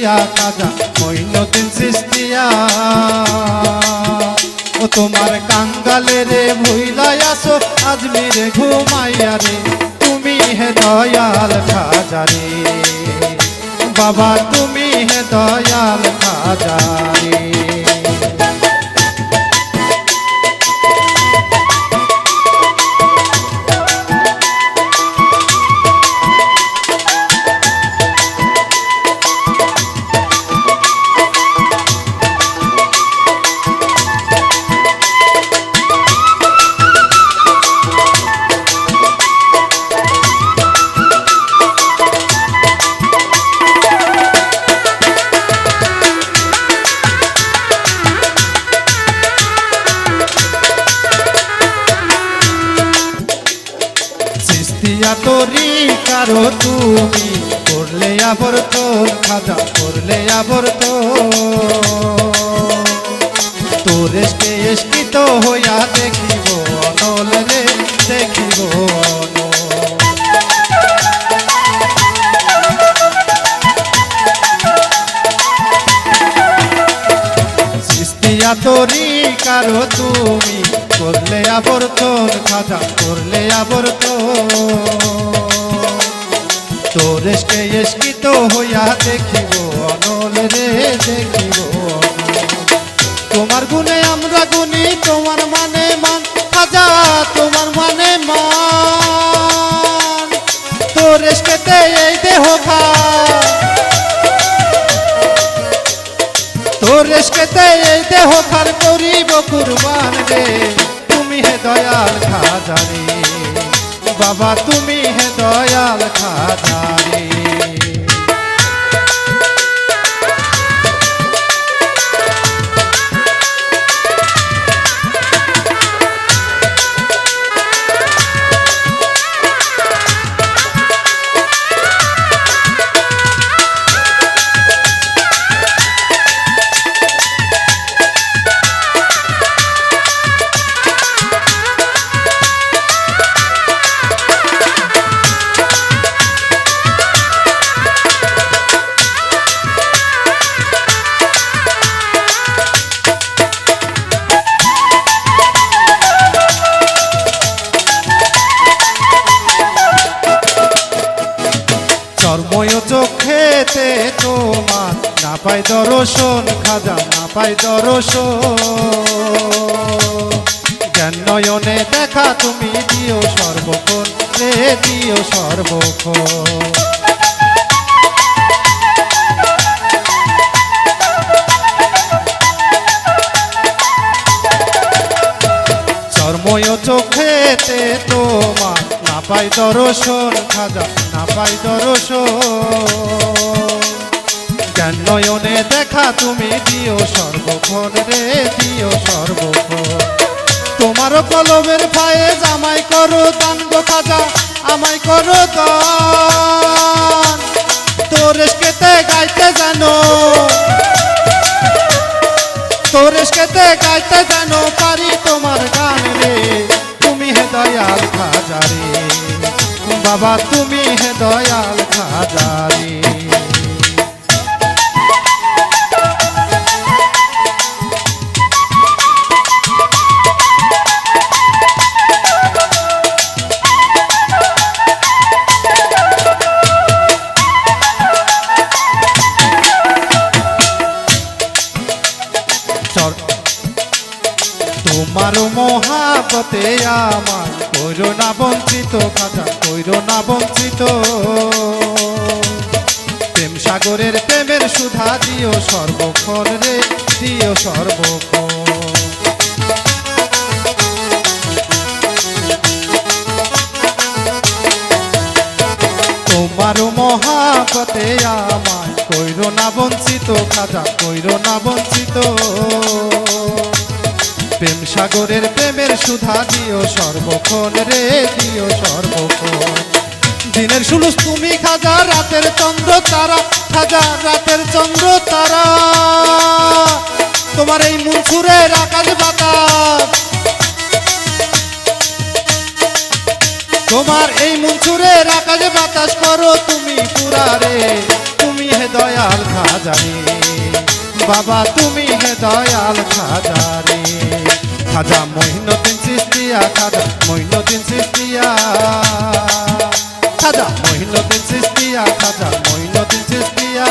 চিস্তিয়া খাজা মঈনুদ্দিন চিস্তিয়া ও তোমার কাঙ্গালে রে ভুইলাই আসো আজমিরে ঘুমাইয়া রে তুমি হে দয়াল খাজা রে বাবা তুমি হে দয়াল খাজা রে চিস্তিয়া তোরি কারো তুমি করলে আবর্তন খাজা করলে আবর্তন তোর এসকে এসকিত হইয়া দেখিব অনল রে দেখিব চিস্তিয়া তোরি কারো তুমি করলে আবর্তন খাজা করলে আবর্তন তোর এসকে এসকিত হইয়া দেখিব অনল রে দেখিব তোমার গুণে আমরা গুণী তোমার মানে মান খাজা তোমার মানে মান তোর এসকেতে এই দেহ খা তোর এসকেতে এই দেহ খার করিব কুরবান রে তুমি হে দয়াল খাজা রে বাবা তুমি হে দয়াল খাজা রে চর্ময় চোখেতে তোমার না পাই দর্শন খাজা না পাই দর্শন জ্ঞান নয়নে দেখা তুমি দিও সর্বক্ষণ রে দিও সর্বক্ষণ চর্ময় চোখেতে তোমার না পাই দর্শন খাজা না পাই দর্শন জ্ঞান নয়নে দেখা তুমি দিও সর্বক্ষণ রে দিও সর্বক্ষণ তোমারও কলমের ফায়েজ আমায় করো দান গো খাজা আমায় করো দান তোর এসকেতে গাইতে জানো তোর এসকেতে গাইতে জানো পারি তোমার গান রে তুমি হে দয়াল খাজা রে বাবা তুমি হে দয়াল খাজা রে তোমার মহাবতে আমার কইরো না বঞ্চিত খাজা কইরো না বঞ্চিত প্রেম সাগরের প্রেমের সুধা দিও সর্বক্ষণ রে দিও সর্বক্ষণ তোমার মহাবতে আমার কইরো না বঞ্চিত খাজা কইরো না বঞ্চিত প্রেম সাগরের প্রেমের সুধা দিও সর্বক্ষণ রে দিও সর্বক্ষণ দিনের সুলুস তুমি খাজা রাতের চন্দ্র তারা খাজা রাতের চন্দ্র তারা তোমার এই মনসুরের আকাশ বাতাস তোমার এই মনসুরের আকাশ বাতাস করো তুমি পুরা রে তুমি হে দয়াল খাজা বাবা তুমি হে দয়াল খাজা রে। খাজা মঈনুদ্দিন চিশতিয়া, খাজা মঈনুদ্দিন চিশতিয়া, খাজা মঈনুদ্দিন চিশতিয়া, খাজা মঈনুদ্দিন চিশতিয়া।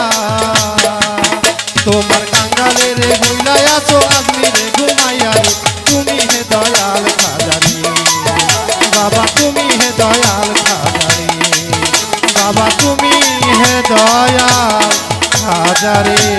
তোমার কাঙ্গালে রে ভুইলাই আছো আজমিরে ঘুমাইয়া রে, তুমি হে দয়াল খাজা রে। বাবা তুমি হে দয়াল খাজা রে, বাবা তুমি হে দয়াল খাজা রে।